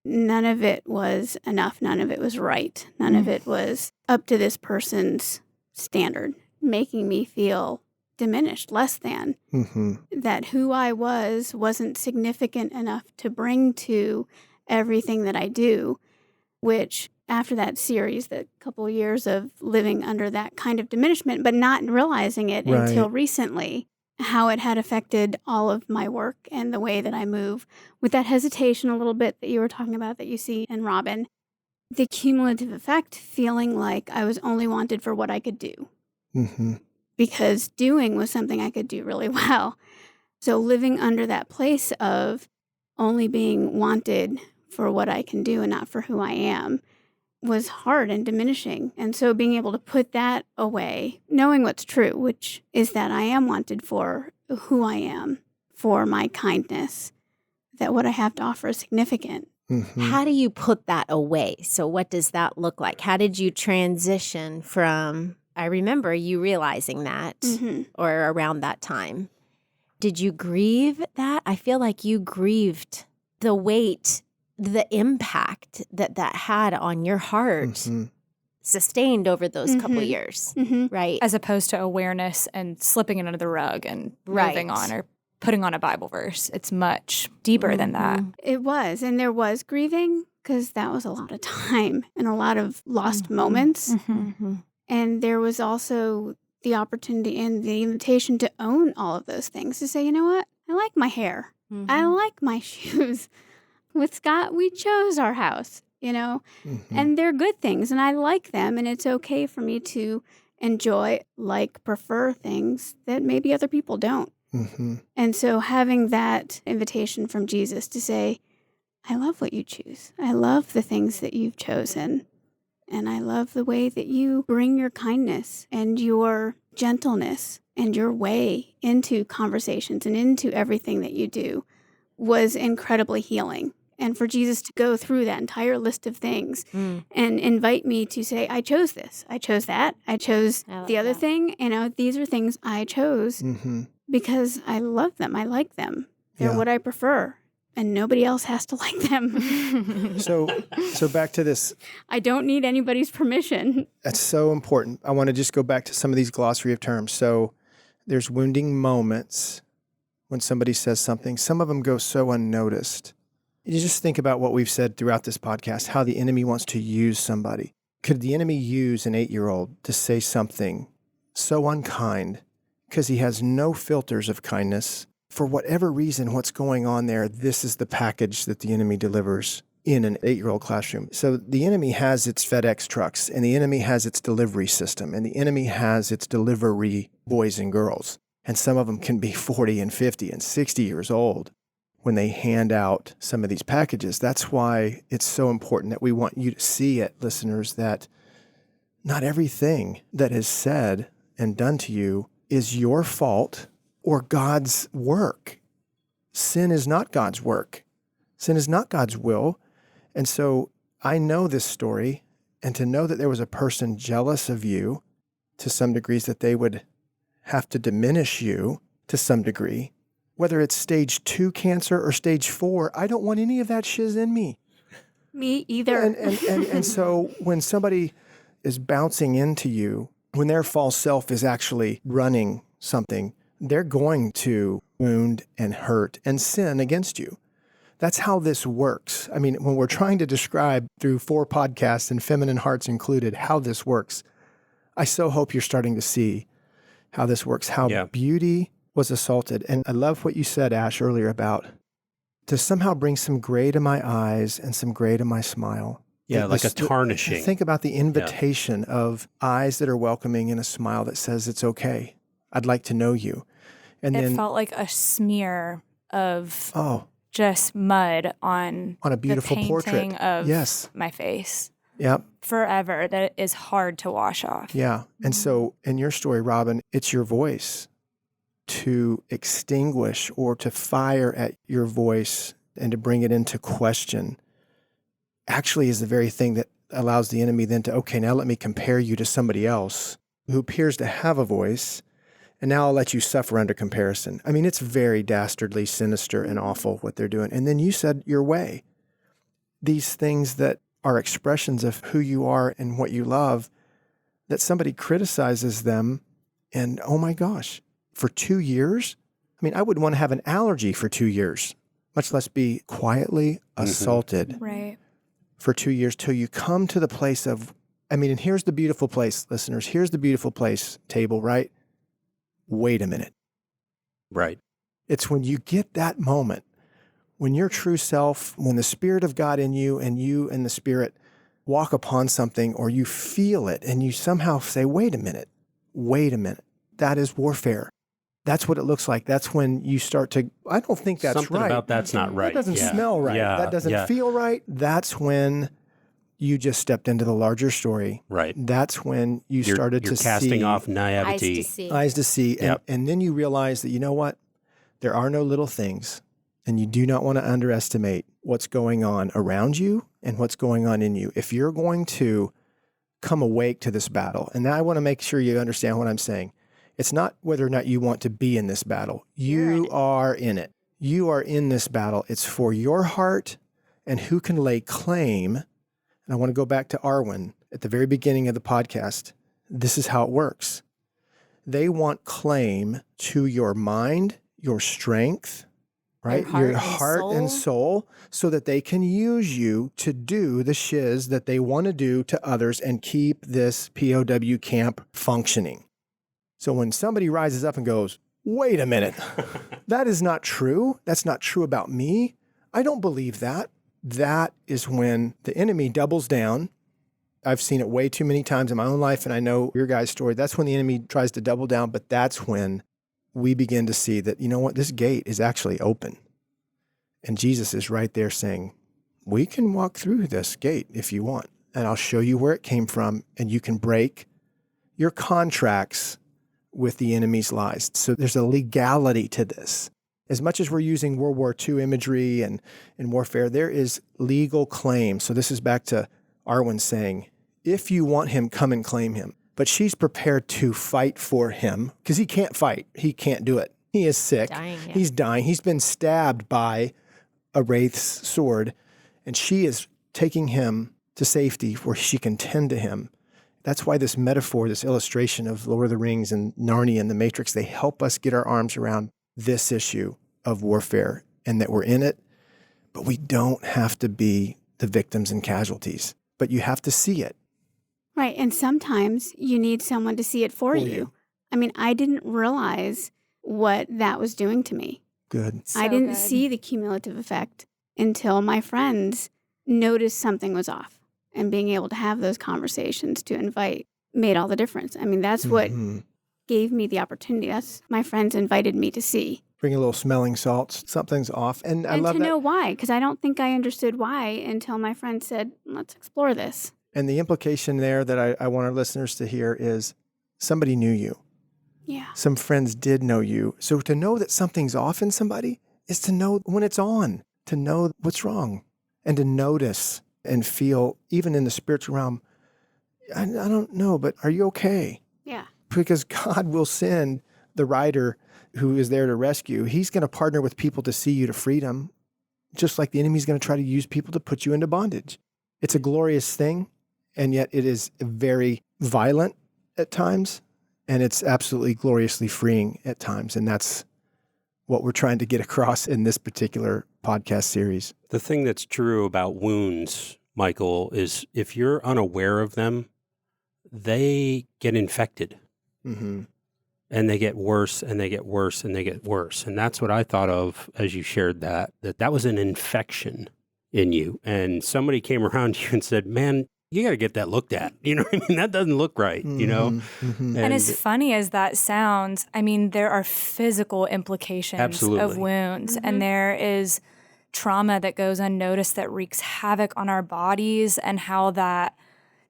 None of it was enough. None of it was right. None of it was up to this person's standard, making me feel diminished, less than. That who I was wasn't significant enough to bring to everything that I do, which after that series, that couple of years of living under that kind of diminishment, but not realizing it until recently, how it had affected all of my work and the way that I move. With that hesitation a little bit that you were talking about that you see in Robin, the cumulative effect, feeling like I was only wanted for what I could do. Because doing was something I could do really well. So living under that place of only being wanted for what I can do and not for who I am was hard and diminishing. And so being able to put that away, knowing what's true, which is that I am wanted for who I am, for my kindness, that what I have to offer is significant. How do you put that away? So what does that look like? How did you transition from, I remember you realizing that or around that time. Did you grieve that? I feel like you grieved the weight, the impact that had on your heart sustained over those couple years, right? As opposed to awareness and slipping it under the rug and moving on or putting on a Bible verse. It's much deeper than that. It was. And there was grieving because that was a lot of time and a lot of lost moments. And there was also the opportunity and the invitation to own all of those things, to say, you know what? I like my hair. I like my shoes. With Scott, we chose our house, you know, and they're good things and I like them. And it's okay for me to enjoy, like, prefer things that maybe other people don't. And so having that invitation from Jesus to say, I love what you choose. I love the things that you've chosen. And I love the way that you bring your kindness and your gentleness and your way into conversations and into everything that you do was incredibly healing. And for Jesus to go through that entire list of things and invite me to say, I chose this, I chose that, I chose the other thing. You know, these are things I chose because I love them. I like them. They're what I prefer. And nobody else has to like them. So back to this. I don't need anybody's permission. That's so important. I want to just go back to some of these glossary of terms. So there's wounding moments when somebody says something. Some of them go so unnoticed. You just think about what we've said throughout this podcast, how the enemy wants to use somebody. Could the enemy use an 8-year-old to say something so unkind because he has no filters of kindness? For whatever reason, what's going on there, this is the package that the enemy delivers in an 8-year-old classroom. So the enemy has its FedEx trucks, and the enemy has its delivery system, and the enemy has its delivery boys and girls. And some of them can be 40 and 50 and 60 years old when they hand out some of these packages. That's why it's so important that we want you to see it, listeners, that not everything that is said and done to you is your fault or God's work. Sin is not God's work. Sin is not God's will. And so I know this story, and to know that there was a person jealous of you to some degrees, that they would have to diminish you to some degree, whether it's stage 2 cancer or stage 4, I don't want any of that shiz in me. Me either. And so when somebody is bouncing into you, when their false self is actually running something, they're going to wound and hurt and sin against you. That's how this works. I mean, when we're trying to describe through 4 podcasts and Feminine Hearts included how this works, I so hope you're starting to see how this works, how beauty was assaulted. And I love what you said, Ash, earlier about to somehow bring some gray to my eyes and some gray to my smile. Yeah, like a tarnishing. Think about the invitation of eyes that are welcoming and a smile that says, it's okay. I'd like to know you. And it then felt like a smear of just mud on a beautiful the painting portrait. of Yes. my face Yep. forever that is hard to wash off. Yeah. And so in your story, Robin, it's your voice to extinguish or to fire at your voice and to bring it into question actually is the very thing that allows the enemy then to, okay, now let me compare you to somebody else who appears to have a voice, and now I'll let you suffer under comparison. I mean, it's very dastardly, sinister, and awful what they're doing. And then you said your way. These things that are expressions of who you are and what you love, that somebody criticizes them, and oh my gosh, for 2 years? I mean, I wouldn't want to have an allergy for 2 years, much less be quietly assaulted Right. for 2 years till you come to the place of, I mean, and here's the beautiful place, listeners. Here's the beautiful place, table, right? Wait a minute. Right. It's when you get that moment, when your true self, when the Spirit of God in you and the Spirit walk upon something, or you feel it and you somehow say, wait a minute. That is warfare. That's what it looks like. That's when you start to, I don't think that's Something right. about that's not right. That doesn't Yeah. smell right. Yeah. That doesn't Yeah. feel right. That's when you just stepped into the larger story. Right. That's when you're started to casting see, off Eyes naivety. to see. eyes to see. And, Yep. and then you realize that, you know what? There are no little things. And you do not want to underestimate what's going on around you and what's going on in you. If you're going to come awake to this battle, and I want to make sure you understand what I'm saying. It's not whether or not you want to be in this battle. You are in it. You are in this battle. It's for your heart and who can lay claim. And I want to go back to Arwen at the very beginning of the podcast. This is how it works. They want claim to your mind, your strength, right? Your heart and soul, so that they can use you to do the shiz that they want to do to others and keep this POW camp functioning. So when somebody rises up and goes, wait a minute, that is not true. That's not true about me. I don't believe that. That is when the enemy doubles down. I've seen it way too many times in my own life, and I know your guys' story. That's when the enemy tries to double down, but that's when we begin to see that, you know what, this gate is actually open. And Jesus is right there saying, we can walk through this gate if you want, and I'll show you where it came from, and you can break your contracts with the enemy's lies. So there's a legality to this. As much as we're using World War II imagery and warfare, there is legal claim. So this is back to Arwen saying, if you want him, come and claim him. But she's prepared to fight for him because he can't fight. He can't do it. He is sick. He's dying. He's been stabbed by a wraith's sword, and she is taking him to safety where she can tend to him. That's why this metaphor, this illustration of Lord of the Rings and Narnia and the Matrix, they help us get our arms around this issue of warfare and that we're in it, but we don't have to be the victims and casualties, but you have to see it. Right. And sometimes you need someone to see it for you. I mean, I didn't realize what that was doing to me. Good. I didn't see the cumulative effect until my friends noticed something was off. And being able to have those conversations to invite made all the difference. I mean, that's what gave me the opportunity. That's my friends invited me to see. Bring a little smelling salts. Something's off. And I love to that. know why, because I don't think I understood why until my friend said, let's explore this. And the implication there that I want our listeners to hear is somebody knew you. Yeah. Some friends did know you. So to know that something's off in somebody is to know when it's on, to know what's wrong, and to notice and feel, even in the spiritual realm, I don't know, but are you okay? Yeah. Because God will send the rider who is there to rescue. He's going to partner with people to see you to freedom, just like the enemy's going to try to use people to put you into bondage. It's a glorious thing, and yet it is very violent at times, and it's absolutely gloriously freeing at times. And that's what we're trying to get across in this particular podcast series. The thing that's true about wounds, Michael, is if you're unaware of them, they get infected. Mm-hmm. And they get worse and they get worse and they get worse. And that's what I thought of as you shared that was an infection in you. And somebody came around you and said, man, you got to get that looked at. You know what I mean? That doesn't look right, you know? Mm-hmm. And as funny as that sounds, I mean, there are physical implications Absolutely. of wounds, and there is trauma that goes unnoticed that wreaks havoc on our bodies, and how that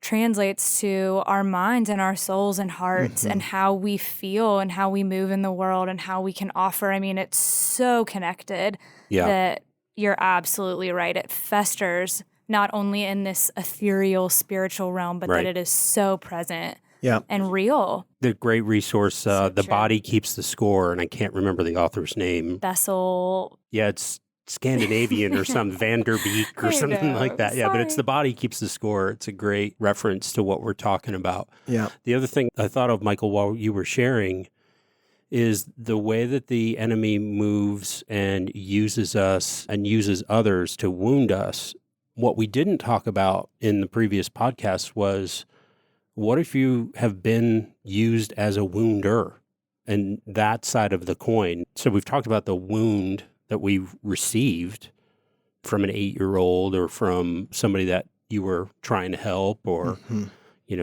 translates to our minds and our souls and hearts and how we feel and how we move in the world and how we can offer. I mean, it's so connected that you're absolutely right. It festers not only in this ethereal spiritual realm, but that it is so present and real. The great resource, The Body Keeps the Score, and I can't remember the author's name. Bessel. Yeah, it's Scandinavian or some Vanderbeek or something like that. Yeah, but it's The Body Keeps the Score. It's a great reference to what we're talking about. Yeah. The other thing I thought of, Michael, while you were sharing, is the way that the enemy moves and uses us and uses others to wound us. What we didn't talk about in the previous podcast was, what if you have been used as a wounder, and that side of the coin? So we've talked about the wound that we've received from an 8-year-old or from somebody that you were trying to help, or,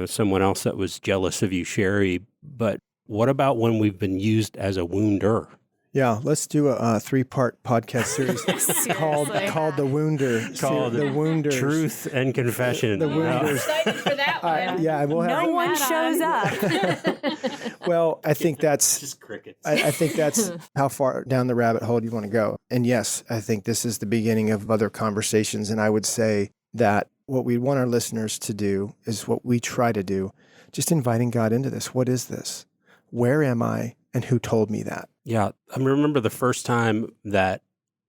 someone else that was jealous of you, Sherry. But what about when we've been used as a wounder? Yeah, let's do a 3-part podcast series called The Wounder. Called The Wounder. Truth and Confession. The Wounders. Excited for that one. Yeah, we'll have. No one shows up. Well, I think that's Just crickets. I think that's how far down the rabbit hole you want to go. And yes, I think this is the beginning of other conversations. And I would say that what we want our listeners to do is what we try to do, just inviting God into this. What is this? Where am I? And who told me that? Yeah, I remember the first time that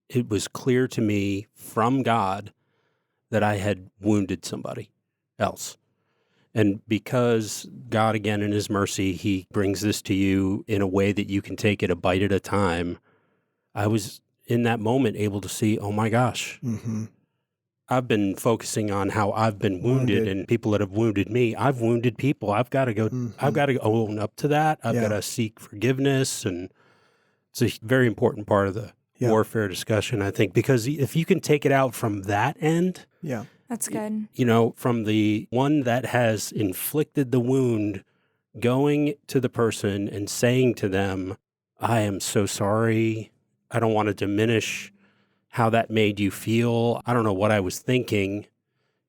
it was clear to me from God that I had wounded somebody else. And because God, again, in his mercy, he brings this to you in a way that you can take it a bite at a time. I was in that moment able to see, oh my gosh, I've been focusing on how I've been wounded and people that have wounded me. I've wounded people. I've got to go, I've got to own up to that. I've got to seek forgiveness. And it's a very important part of the warfare discussion, I think, because if you can take it out from that end, That's good. From the one that has inflicted the wound, going to the person and saying to them, I am so sorry. I don't want to diminish how that made you feel. I don't know what I was thinking.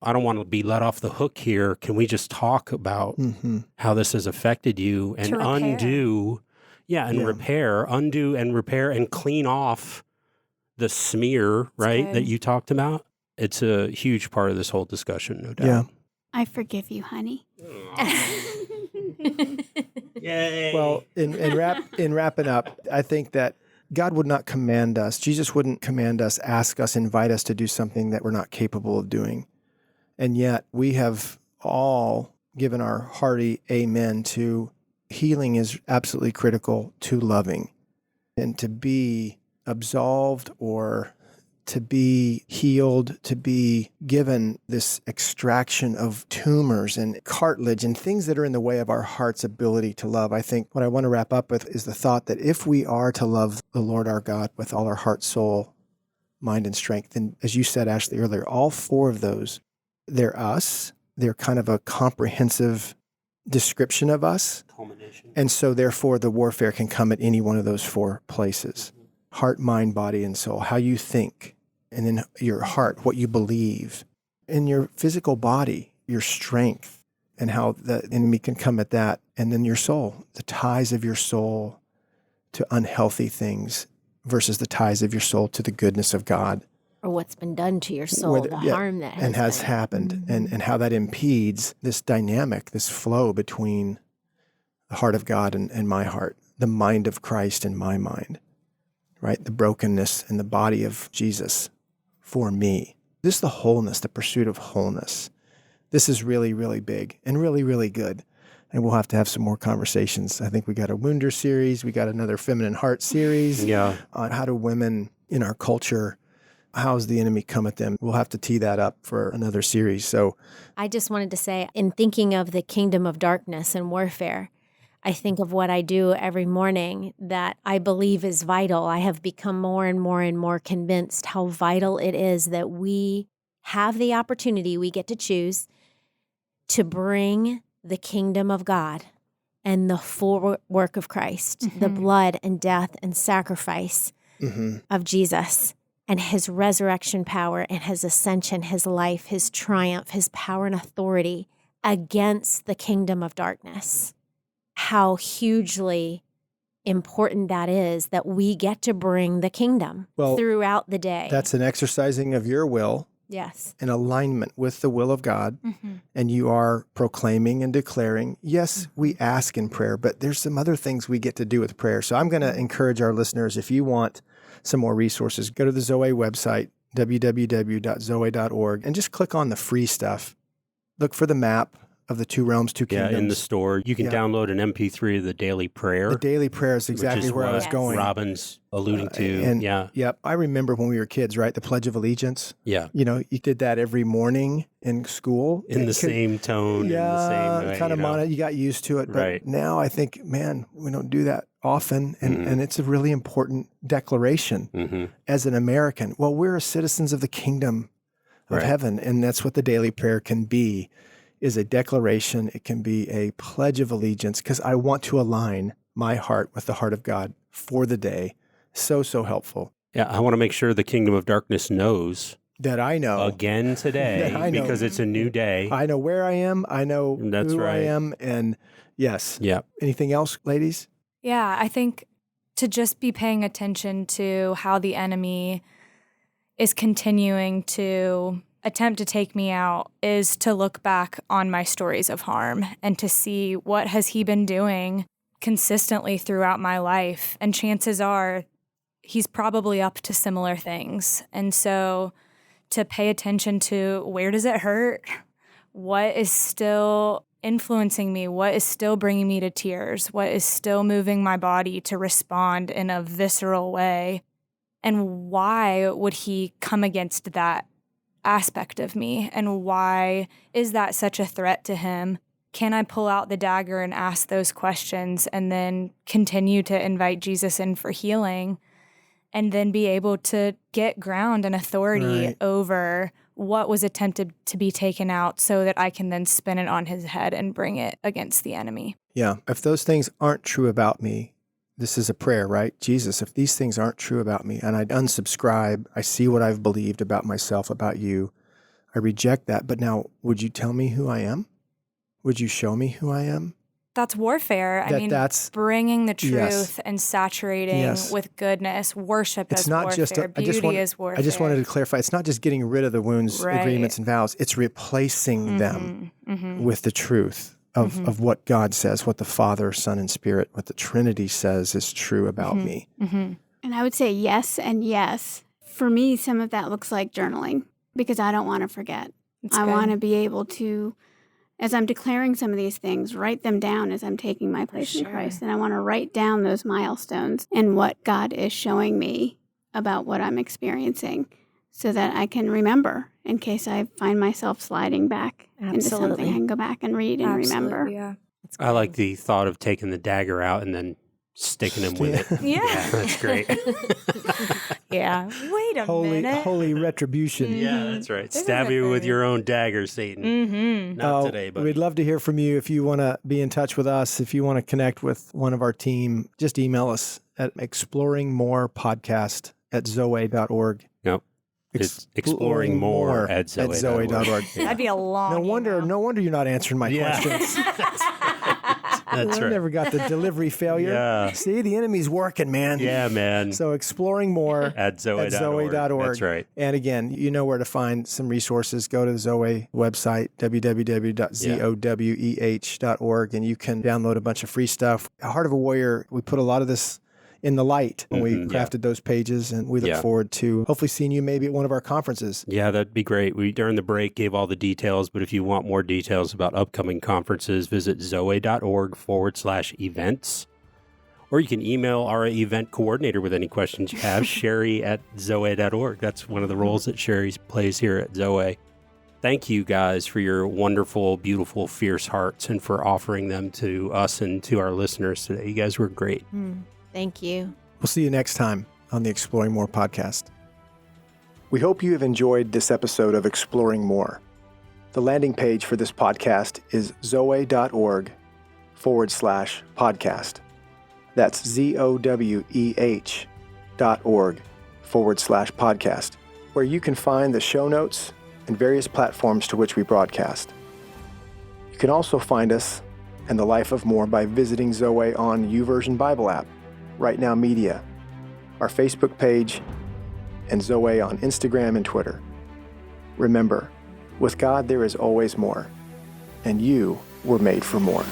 I don't want to be let off the hook here. Can we just talk about how this has affected you and undo and repair and clean off the smear, right, that you talked about? It's a huge part of this whole discussion, no doubt. Yeah. I forgive you, honey. Yay. Well, in wrapping up, I think that God would not command us. Jesus wouldn't command us, ask us, invite us to do something that we're not capable of doing. And yet we have all given our hearty amen to healing is absolutely critical to loving. And to be absolved or to be healed, to be given this extraction of tumors and cartilage and things that are in the way of our heart's ability to love. I think what I want to wrap up with is the thought that if we are to love the Lord our God with all our heart, soul, mind, and strength, then as you said, Ashley, earlier, all 4 of those, they're us. They're kind of a comprehensive description of us. Culmination. And so therefore the warfare can come at any one of those 4 places. Heart, mind, body, and soul. How you think. And then your heart, what you believe, in your physical body, your strength, and how the enemy can come at that. And then your soul, the ties of your soul to unhealthy things versus the ties of your soul to the goodness of God. Or what's been done to your soul, the harm that has happened, and how that impedes this dynamic, this flow between the heart of God and my heart, the mind of Christ and my mind, right? The brokenness and the body of Jesus for me. This is the wholeness, the pursuit of wholeness. This is really, really big and really, really good. And we'll have to have some more conversations. I think we got a Wounder series. We got another Feminine Heart series on how do women in our culture, how's the enemy come at them? We'll have to tee that up for another series. So I just wanted to say, in thinking of the kingdom of darkness and warfare, I think of what I do every morning that I believe is vital. I have become more and more and more convinced how vital it is that we have the opportunity, we get to choose, to bring the kingdom of God and the full work of Christ, the blood and death and sacrifice of Jesus and his resurrection power and his ascension, his life, his triumph, his power and authority against the kingdom of darkness. How hugely important that is, that we get to bring the kingdom throughout the day. That's an exercising of your will Yes. in alignment with the will of God. And you are proclaiming and declaring, yes, we ask in prayer, but there's some other things we get to do with prayer. So I'm going to encourage our listeners, if you want some more resources, go to the Zoe website, www.zoe.org, and just click on the free stuff. Look for the map of the two realms, two kingdoms. Yeah, in the store. You can download an MP3 of the daily prayer. The daily prayer is exactly where I was going. Robin's alluding to. And yep, I remember when we were kids, right? The Pledge of Allegiance. Yeah. You know, you did that every morning in school. In the same tone. Yeah, in the same kind of mono. You got used to it. But now I think, man, we don't do that often. And it's a really important declaration as an American. Well, we're citizens of the kingdom of heaven. And that's what the daily prayer can be, is a declaration. It can be a pledge of allegiance, because I want to align my heart with the heart of God for the day. So helpful. Yeah, I want to make sure the kingdom of darkness knows that I know again today, that I know, because it's a new day. I know where I am. I know who I am. And yes. Yeah. Anything else, ladies? Yeah, I think to just be paying attention to how the enemy is continuing to attempt to take me out is to look back on my stories of harm and to see what has he been doing consistently throughout my life. And chances are he's probably up to similar things. And so to pay attention to, where does it hurt? What is still influencing me? What is still bringing me to tears? What is still moving my body to respond in a visceral way? And why would he come against that aspect of me? And why is that such a threat to him? Can I pull out the dagger and ask those questions and then continue to invite Jesus in for healing, and then be able to get ground and authority over what was attempted to be taken out, so that I can then spin it on his head and bring it against the enemy? Yeah. If those things aren't true about me, this is a prayer, right? Jesus, if these things aren't true about me, and I unsubscribe, I see what I've believed about myself, about you, I reject that. But now, would you tell me who I am? Would you show me who I am? That's warfare. That's bringing the truth and saturating with goodness. Worship is warfare. Beauty is warfare. I just wanted to clarify, it's not just getting rid of the wounds, agreements, and vows. It's replacing them with the truth of what God says, what the Father, Son, and Spirit, what the Trinity says is true about me. And I would say yes and yes. For me, some of that looks like journaling, because I don't want to forget. I want to be able to, as I'm declaring some of these things, write them down as I'm taking my place in Christ. And I want to write down those milestones and what God is showing me about what I'm experiencing, so that I can remember in case I find myself sliding back into something. I can go back and read and remember. Yeah. I like the thought of taking the dagger out and then sticking him with it. Yeah. That's great. Yeah. Wait a minute. Holy retribution. Yeah, that's right. Stab you with your own dagger, Satan. Not today, but we'd love to hear from you. If you want to be in touch with us, if you want to connect with one of our team, just email us at exploringmorepodcast@zoe.org. Yep. It's exploring more at zoe.org. That'd be a long No wonder you're not answering my questions. That's right. I never got the delivery failure. Yeah. See, the enemy's working, man. Yeah, man. So exploring more at zoe.org. That's right. And again, you know where to find some resources. Go to the Zoe website, www.zoweh.org, and you can download a bunch of free stuff. Heart of a Warrior, we put a lot of this in the light when we crafted those pages, and we look forward to hopefully seeing you maybe at one of our conferences. Yeah, that'd be great. We, during the break, gave all the details, but if you want more details about upcoming conferences, visit zoe.org/events, or you can email our event coordinator with any questions you have, Sherry@zoe.org. That's one of the roles that Sherry plays here at Zoe. Thank you guys for your wonderful, beautiful, fierce hearts, and for offering them to us and to our listeners today. You guys were great. Thank you. We'll see you next time on the Exploring More podcast. We hope you have enjoyed this episode of Exploring More. The landing page for this podcast is zoe.org/podcast. That's ZOWEH.org/podcast. zoe.org/podcast, where you can find the show notes and various platforms to which we broadcast. You can also find us and the Life of More by visiting Zoe on YouVersion Bible app, Right Now Media, our Facebook page, and Zoe on Instagram and Twitter. Remember, with God there is always more, and you were made for more.